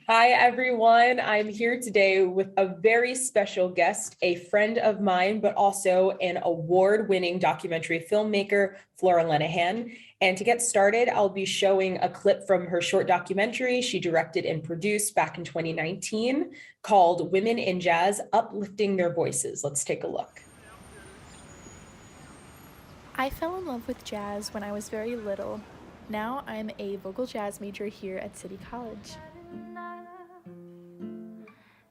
Hi, everyone. I'm here today with a very special guest, a friend of mine, but also an award-winning documentary filmmaker, Flora Lennihan. And to get started, I'll be showing a clip from her short documentary she directed and produced back in 2019 called Women in Jazz, Uplifting Their Voices. Let's take a look. I fell in love with jazz when I was very little. Now I'm a vocal jazz major here at City College.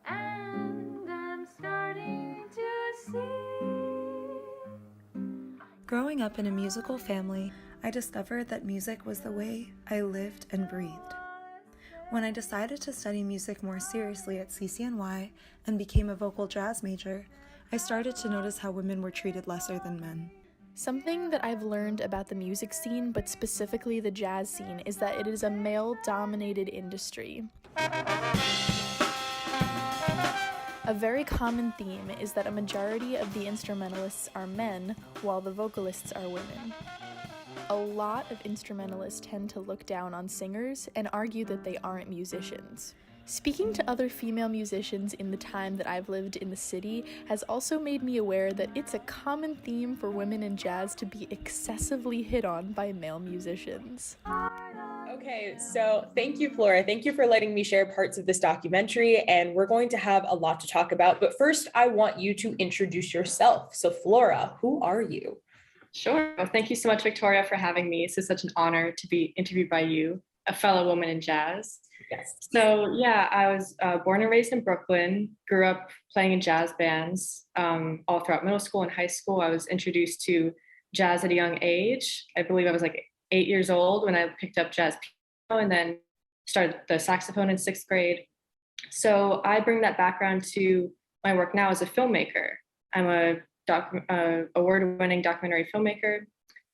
And I'm starting to see. Growing up in a musical family, I discovered that music was the way I lived and breathed. When I decided to study music more seriously at CCNY and became a vocal jazz major, I started to notice how women were treated lesser than men. Something that I've learned about the music scene, but specifically the jazz scene, is that it is a male-dominated industry. A very common theme is that a majority of the instrumentalists are men, while the vocalists are women. A lot of instrumentalists tend to look down on singers and argue that they aren't musicians. Speaking to other female musicians in the time that I've lived in the city has also made me aware that it's a common theme for women in jazz to be excessively hit on by male musicians. Okay, so thank you, Flora. Thank you for letting me share parts of this documentary, and we're going to have a lot to talk about. But first, I want you to introduce yourself. So, Flora, who are you? Sure. Well, thank you so much, Victoria, for having me. This is such an honor to be interviewed by you, a fellow woman in jazz. Yes. So, yeah, I was born and raised in Brooklyn, grew up playing in jazz bands all throughout middle school and high school. I was introduced to jazz at a young age. I believe I was like 8 years old when I picked up jazz piano and then started the saxophone in sixth grade. So, I bring that background to my work now as a filmmaker. I'm a award-winning documentary filmmaker,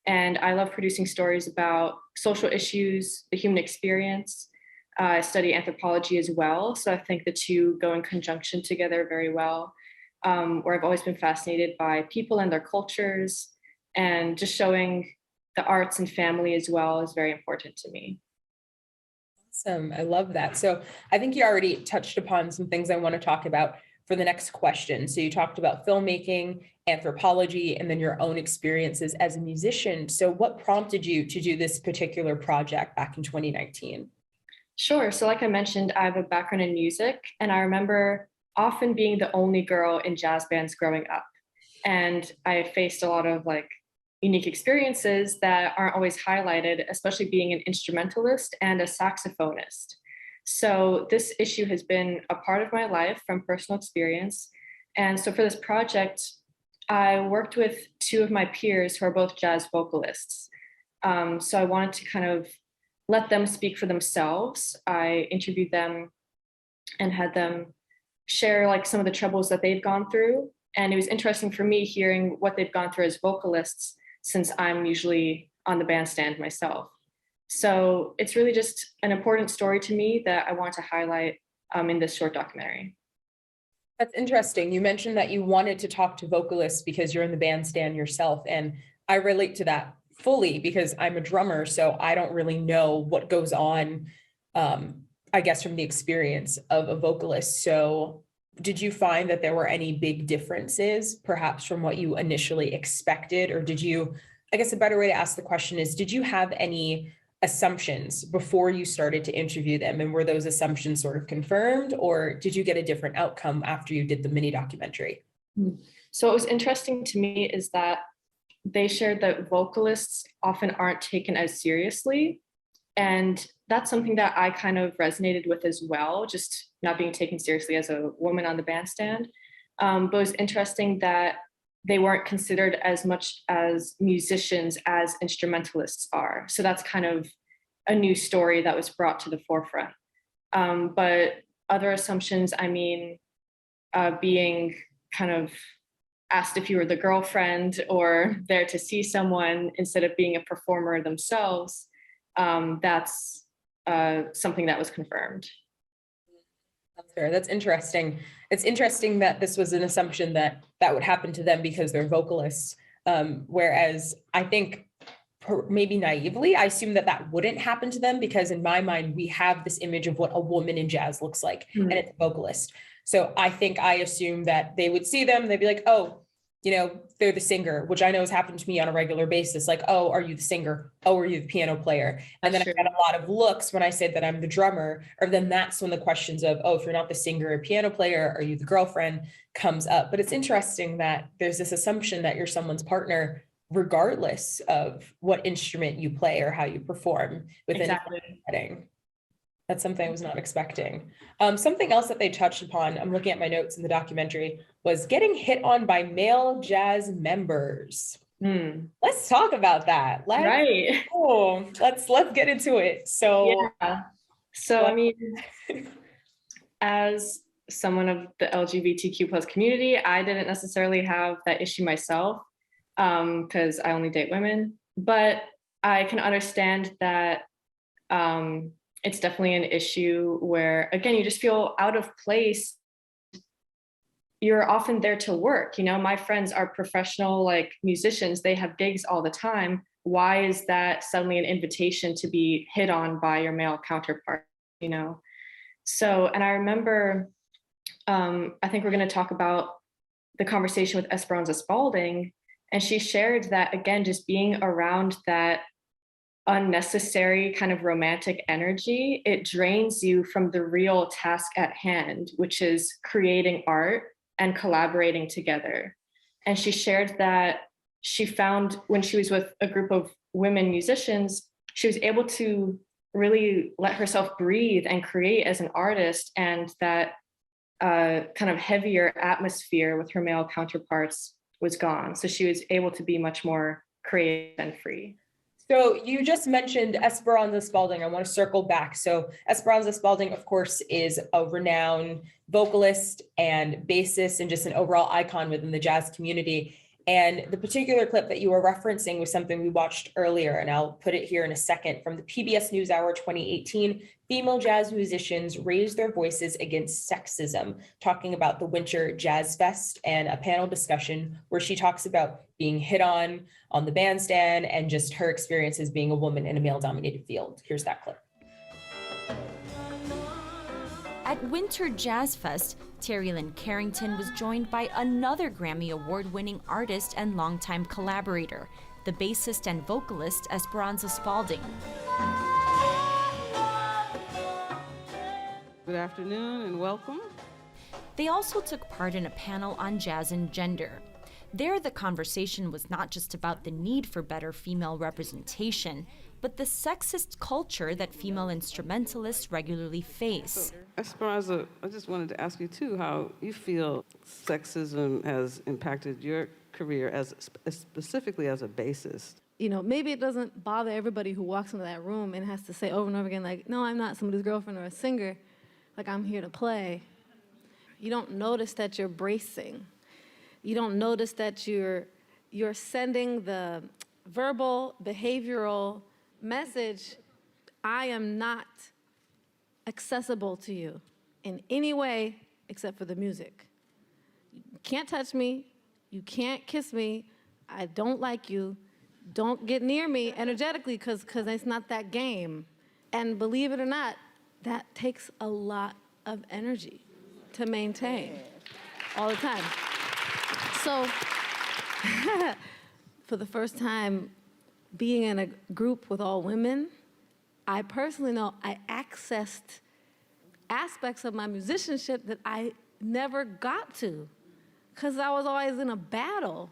and I love producing stories about social issues, the human experience. I study anthropology as well, so I think the two go in conjunction together very well. Where I've always been fascinated by people and their cultures, and just showing the arts and family as well is very important to me. Awesome. I love that. So I think you already touched upon some things I want to talk about for the next question. So you talked about filmmaking, anthropology, and then your own experiences as a musician. So what prompted you to do this particular project back in 2019? Sure. So, like I mentioned, I have a background in music, and I remember often being the only girl in jazz bands growing up. And I faced a lot of like unique experiences that aren't always highlighted, especially being an instrumentalist and a saxophonist. So, this issue has been a part of my life from personal experience. And so, for this project, I worked with two of my peers who are both jazz vocalists. So, I wanted to kind of let them speak for themselves. I interviewed them and had them share like some of the troubles that they've gone through. And it was interesting for me hearing what they've gone through as vocalists, since I'm usually on the bandstand myself. So it's really just an important story to me that I want to highlight in this short documentary. That's interesting. You mentioned that you wanted to talk to vocalists because you're in the bandstand yourself. And I relate to that fully because I'm a drummer. So I don't really know what goes on, I guess, from the experience of a vocalist. So did you find that there were any big differences, perhaps from what you initially expected? Or did you, I guess a better way to ask the question is, did you have any assumptions before you started to interview them? And were those assumptions sort of confirmed, or did you get a different outcome after you did the mini documentary? So, what was interesting to me is that they shared that vocalists often aren't taken as seriously. And that's something that I kind of resonated with as well, just not being taken seriously as a woman on the bandstand. But it was interesting that they weren't considered as much as musicians as instrumentalists are. So that's kind of a new story that was brought to the forefront. But other assumptions, I mean, being kind of asked if you were the girlfriend or there to see someone instead of being a performer themselves, that's something that was confirmed. That's fair. That's interesting. It's interesting that this was an assumption that that would happen to them because they're vocalists. Whereas I think maybe naively, I assume that that wouldn't happen to them, because in my mind, we have this image of what a woman in jazz looks like, and it's a vocalist. So I think I assume that they would see them, they'd be like, oh, you know, they're the singer, which I know has happened to me on a regular basis. Like, oh, are you the singer? Oh, are you the piano player? And then I got a lot of looks when I said that I'm the drummer, or then that's when the questions of, oh, if you're not the singer or piano player, are you the girlfriend, comes up. But it's interesting that there's this assumption that you're someone's partner, regardless of what instrument you play or how you perform within a setting. That's something I was not expecting. Something else that they touched upon, I'm looking at my notes in the documentary, was getting hit on by male jazz members. Let's talk about that. Let's get into it. So, I mean, as someone of the LGBTQ plus community, I didn't necessarily have that issue myself, because I only date women, but I can understand that it's definitely an issue where, again, you just feel out of place. You're often there to work. You know, my friends are professional, like, musicians. They have gigs all the time. Why is that suddenly an invitation to be hit on by your male counterpart, you know? So, and I remember, I think we're going to talk about the conversation with Esperanza Spalding, and she shared that, again, just being around that unnecessary kind of romantic energy, it drains you from the real task at hand, which is creating art and collaborating together. And she shared that she found when she was with a group of women musicians, she was able to really let herself breathe and create as an artist, and that kind of heavier atmosphere with her male counterparts was gone. So she was able to be much more creative and free. So you just mentioned Esperanza Spalding. I want to circle back. So Esperanza Spalding, of course, is a renowned vocalist and bassist and just an overall icon within the jazz community. And the particular clip that you were referencing was something we watched earlier, and I'll put it here in a second, from the PBS NewsHour 2018, Female Jazz Musicians Raise Their Voices Against Sexism, talking about the Winter Jazz Fest, and a panel discussion where she talks about being hit on the bandstand and just her experiences being a woman in a male-dominated field. Here's that clip. At Winter Jazz Fest, Terry Lynn Carrington was joined by another Grammy Award-winning artist and longtime collaborator, the bassist and vocalist Esperanza Spalding. Good afternoon and welcome. They also took part in a panel on jazz and gender. There, the conversation was not just about the need for better female representation, but the sexist culture that female instrumentalists regularly face. So, Esperanza, I just wanted to ask you too how you feel sexism has impacted your career specifically as a bassist. You know, maybe it doesn't bother everybody who walks into that room and has to say over and over again, like, no, I'm not somebody's girlfriend or a singer, like, I'm here to play. You don't notice that you're bracing. You don't notice that you're sending the verbal, behavioral message, I am not accessible to you in any way except for the music. You can't touch me, you can't kiss me, I don't like you, don't get near me energetically because it's not that game. And believe it or not, that takes a lot of energy to maintain all the time. So for the first time, being in a group with all women, I personally know I accessed aspects of my musicianship that I never got to because I was always in a battle.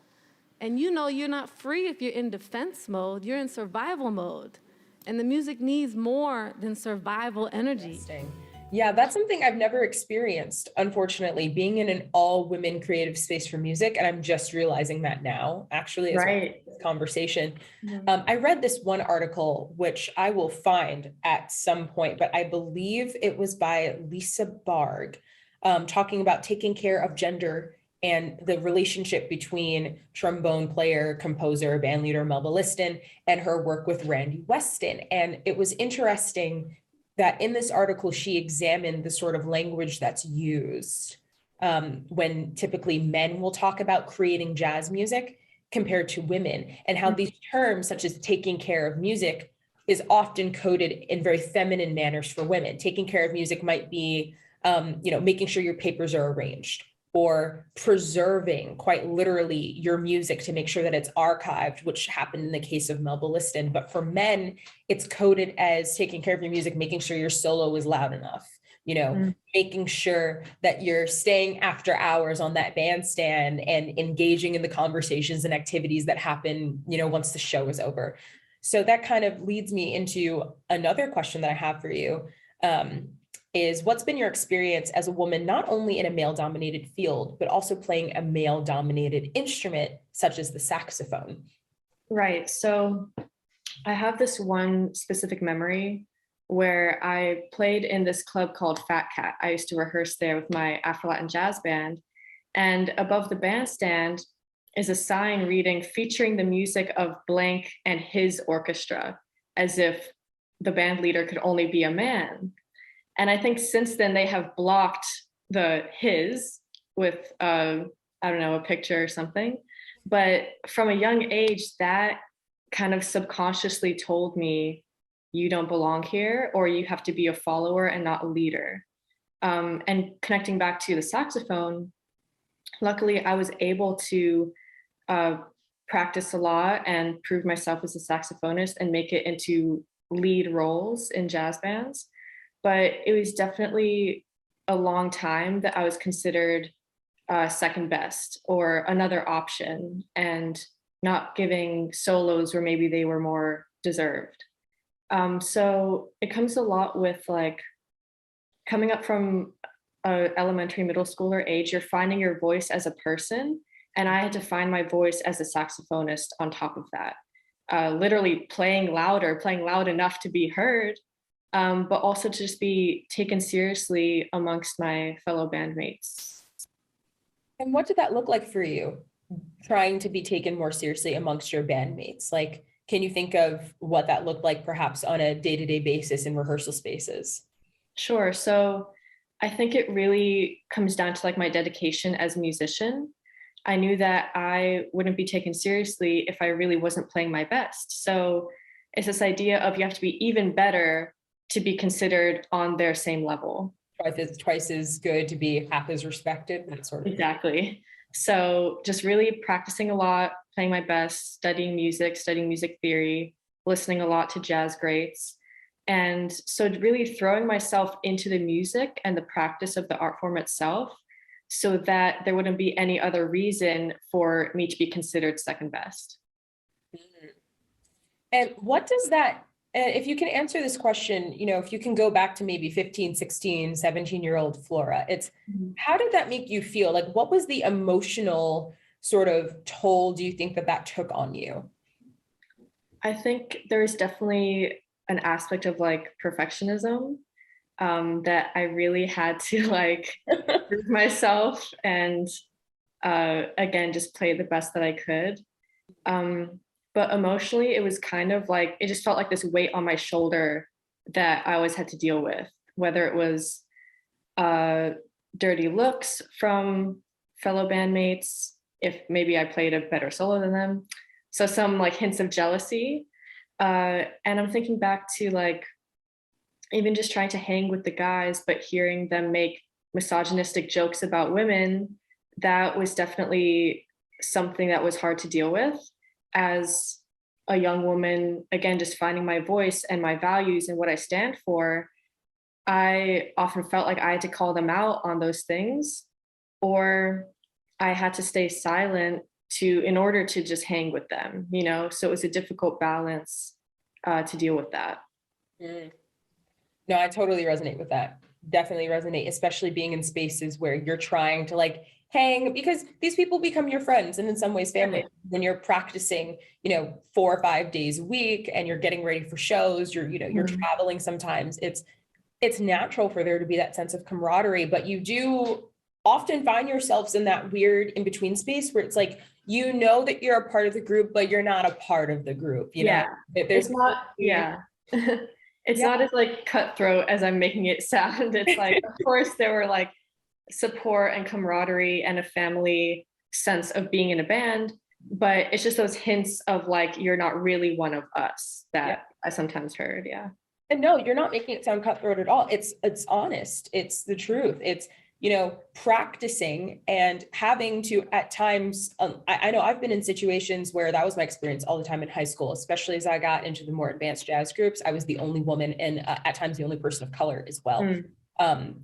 And you know you're not free if you're in defense mode, you're in survival mode. And the music needs more than survival energy. Yeah, that's something I've never experienced, unfortunately, being in an all-women creative space for music. And I'm just realizing that now, actually, as this conversation. I read this one article, which I will find at some point, but I believe it was by Lisa Barg, talking about taking care of gender and the relationship between trombone player, composer, bandleader Melba Liston and her work with Randy Weston. And it was interesting that in this article, she examined the sort of language that's used when typically men will talk about creating jazz music. compared to women, and how these terms such as taking care of music is often coded in very feminine manners for women. Taking care of music might be, making sure your papers are arranged, or preserving quite literally your music to make sure that it's archived, which happened in the case of Melba Liston. But for men, it's coded as taking care of your music, making sure your solo is loud enough, making sure that you're staying after hours on that bandstand and engaging in the conversations and activities that happen, once the show is over. So that kind of leads me into another question that I have for you. Is what's been your experience as a woman, not only in a male-dominated field, but also playing a male-dominated instrument, such as the saxophone? Right. So I have this one specific memory where I played in this club called Fat Cat. I used to rehearse there with my Afro-Latin jazz band. And above the bandstand is a sign reading, featuring the music of blank and his orchestra, as if the band leader could only be a man. And I think since then they have blocked the his with, a picture or something. But from a young age, that kind of subconsciously told me, you don't belong here, or you have to be a follower and not a leader. And connecting back to the saxophone, luckily I was able to practice a lot and prove myself as a saxophonist and make it into lead roles in jazz bands. But it was definitely a long time that I was considered second best or another option, and not giving solos where maybe they were more deserved. So it comes a lot with like coming up from elementary, middle schooler age, you're finding your voice as a person. And I had to find my voice as a saxophonist on top of that. Literally playing loud enough to be heard, but also to just be taken seriously amongst my fellow bandmates. And what did that look like for you, trying to be taken more seriously amongst your bandmates? Like, can you think of what that looked like perhaps on a day-to-day basis in rehearsal spaces? Sure. So I think it really comes down to like my dedication as a musician. I knew that I wouldn't be taken seriously if I really wasn't playing my best. So it's this idea of you have to be even better to be considered on their same level. Twice as good to be half as respected, that sort of Exactly. So just really practicing a lot, playing my best, studying music theory, listening a lot to jazz greats. And so really throwing myself into the music and the practice of the art form itself, so that there wouldn't be any other reason for me to be considered second best. And what does that, if you can answer this question, if you can go back to maybe 15, 16, 17-year-old Flora, it's how did that make you feel? Like, what was the emotional sort of toll do you think that took on you? I think there's definitely an aspect of like perfectionism that I really had to like prove myself and again, just play the best that I could. But emotionally, it was kind of like, it just felt like this weight on my shoulder that I always had to deal with, whether it was dirty looks from fellow bandmates, if maybe I played a better solo than them. So some like hints of jealousy. And I'm thinking back to like, even just trying to hang with the guys, but hearing them make misogynistic jokes about women, that was definitely something that was hard to deal with as a young woman. Again, just finding my voice and my values and what I stand for. I often felt like I had to call them out on those things, or I had to stay silent in order to just hang with them, So it was a difficult balance to deal with that. No, I totally resonate with that. Definitely resonate, especially being in spaces where you're trying to like hang, because these people become your friends and in some ways family. When you're practicing, 4 or 5 days a week and you're getting ready for shows, you're traveling sometimes. It's natural for there to be that sense of camaraderie, but you do often find yourselves in that weird in-between space where it's like, that you're a part of the group, but you're not a part of the group, know? There's not, it's not as like cutthroat as I'm making it sound. It's like, of course, there were like support and camaraderie and a family sense of being in a band, but it's just those hints of like, you're not really one of us that Yeah. I sometimes heard. Yeah. And no, you're not making it sound cutthroat at all. It's honest. It's the truth. It's, you know, practicing and having to at times, I know I've been in situations where that was my experience all the time in high school, especially as I got into the more advanced jazz groups. I was the only woman and at times the only person of color as well.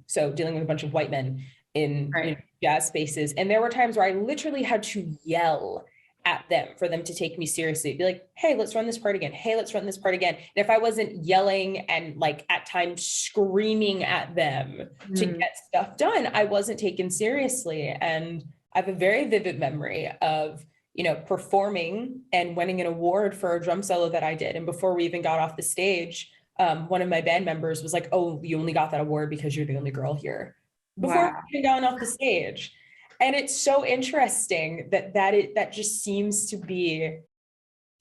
So dealing with a bunch of white men in Right. you know, jazz spaces. And there were times where I literally had to yell at them for them to take me seriously. Be like, hey, let's run this part again. Hey, let's run this part again. And if I wasn't yelling and like at times screaming at them to get stuff done, I wasn't taken seriously. And I have a very vivid memory of, you know, performing and winning an award for a drum solo that I did. And before we even got off the stage, one of my band members was like, oh, you only got that award because you're the only girl here. Before Wow. we even gone off the stage. And it's so interesting that just seems to be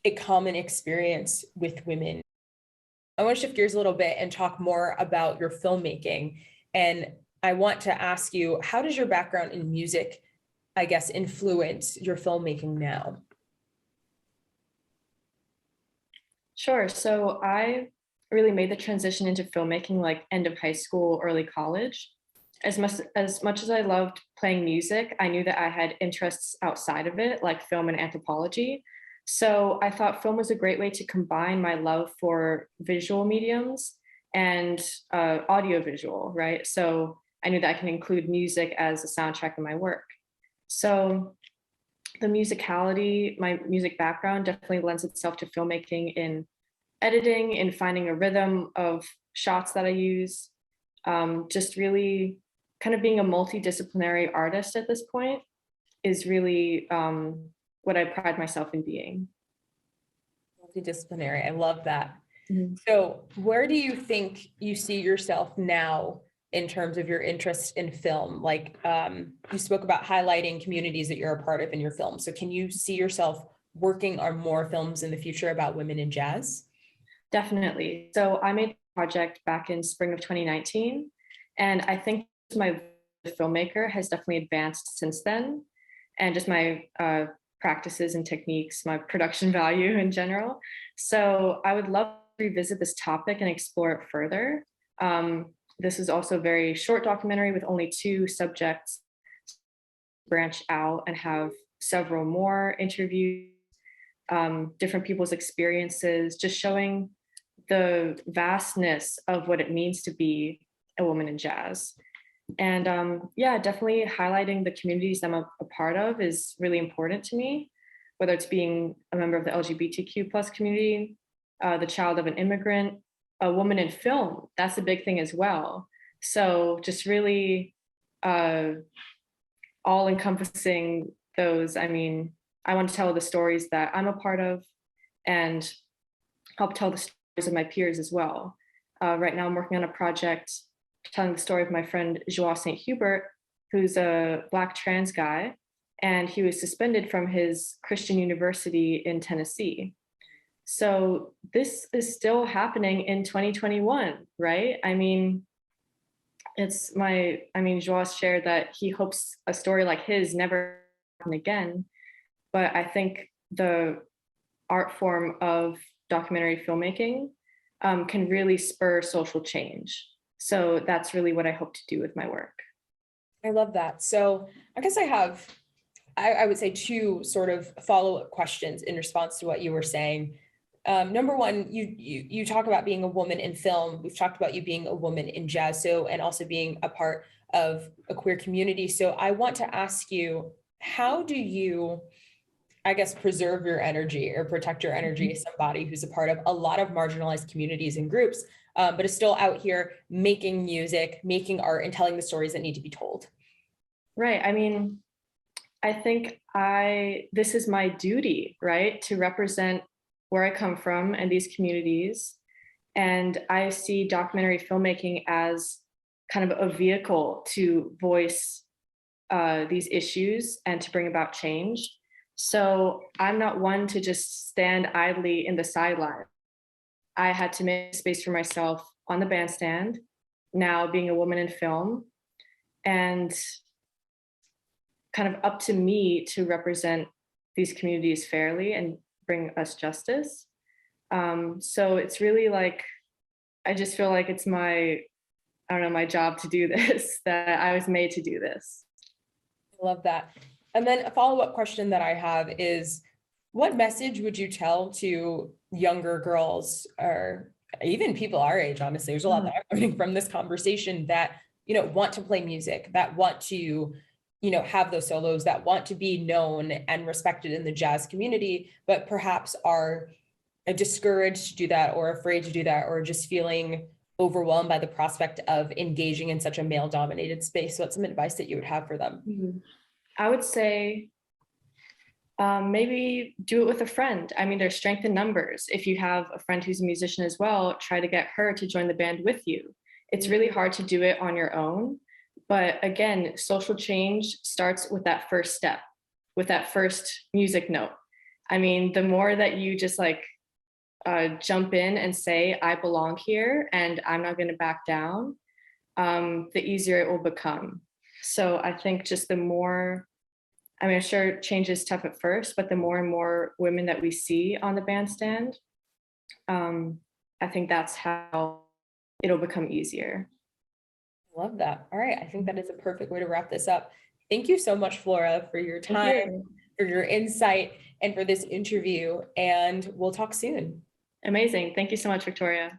a common experience with women. I want to shift gears a little bit and talk more about your filmmaking. And I want to ask you, how does your background in music, I guess, influence your filmmaking now? Sure. So I really made the transition into filmmaking like end of high school, early college. As much as I loved playing music, I knew that I had interests outside of it, like film and anthropology. So I thought film was a great way to combine my love for visual mediums and audiovisual, right? So I knew that I can include music as a soundtrack in my work. So the musicality, my music background definitely lends itself to filmmaking in editing, in finding a rhythm of shots that I use. Just really kind of being a multidisciplinary artist at this point is really what I pride myself in being. Multidisciplinary. I love that. Mm-hmm. So where do you think you see yourself now in terms of your interest in film? Like you spoke about highlighting communities that you're a part of in your film. So can you see yourself working on more films in the future about women in jazz? Definitely. So I made a project back in spring of 2019, and I think my filmmaker has definitely advanced since then, and just my practices and techniques, my production value in general. So I would love to revisit this topic and explore it further. This is also a very short documentary with only 2 subjects. Branch out and have several more interviews, different people's experiences, just showing the vastness of what it means to be a woman in jazz. And yeah, definitely highlighting the communities I'm a part of is really important to me, whether it's being a member of the LGBTQ plus community, the child of an immigrant, a woman in film, that's a big thing as well. So just really all encompassing those. I mean, I want to tell the stories that I'm a part of and help tell the stories of my peers as well. Right now I'm working on a project telling the story of my friend Joao St. Hubert, who's a Black trans guy, and he was suspended from his Christian university in Tennessee. So this is still happening in 2021, right? I mean, Joao shared that he hopes a story like his never happen again. But I think the art form of documentary filmmaking can really spur social change. So that's really what I hope to do with my work. I love that. So I guess I would say 2 sort of follow-up questions in response to what you were saying. Number one, you talk about being a woman in film. We've talked about you being a woman in jazz, and also being a part of a queer community. So I want to ask you, how do you, I guess, preserve your energy or protect your energy as somebody who's a part of a lot of marginalized communities and groups, but is still out here making music, making art, and telling the stories that need to be told? Right. I mean, I think this is my duty, right, to represent where I come from and these communities. And I see documentary filmmaking as kind of a vehicle to voice these issues and to bring about change. So I'm not one to just stand idly in the sideline. I had to make space for myself on the bandstand, now being a woman in film, and kind of up to me to represent these communities fairly and bring us justice. So it's really like, I just feel like it's my, I don't know, my job to do this, that I was made to do this. I love that. And then a follow-up question that I have is, what message would you tell to younger girls, or even people our age? Honestly, there's a lot that I'm learning from this conversation, that, want to play music, that want to, have those solos, that want to be known and respected in the jazz community, but perhaps are discouraged to do that, or afraid to do that, or just feeling overwhelmed by the prospect of engaging in such a male-dominated space. So what's some advice that you would have for them? I would say maybe do it with a friend. I mean, there's strength in numbers. If you have a friend who's a musician as well, try to get her to join the band with you. It's really hard to do it on your own. But again, social change starts with that first step, with that first music note. I mean, the more that you just like jump in and say, I belong here and I'm not going to back down, the easier it will become. So I think just the more, I mean, I'm sure change is tough at first, but the more and more women that we see on the bandstand, I think that's how it'll become easier. Love that. All right. I think that is a perfect way to wrap this up. Thank you so much, Flora, for your time, for your insight, and for this interview. And we'll talk soon. Amazing. Thank you so much, Victoria.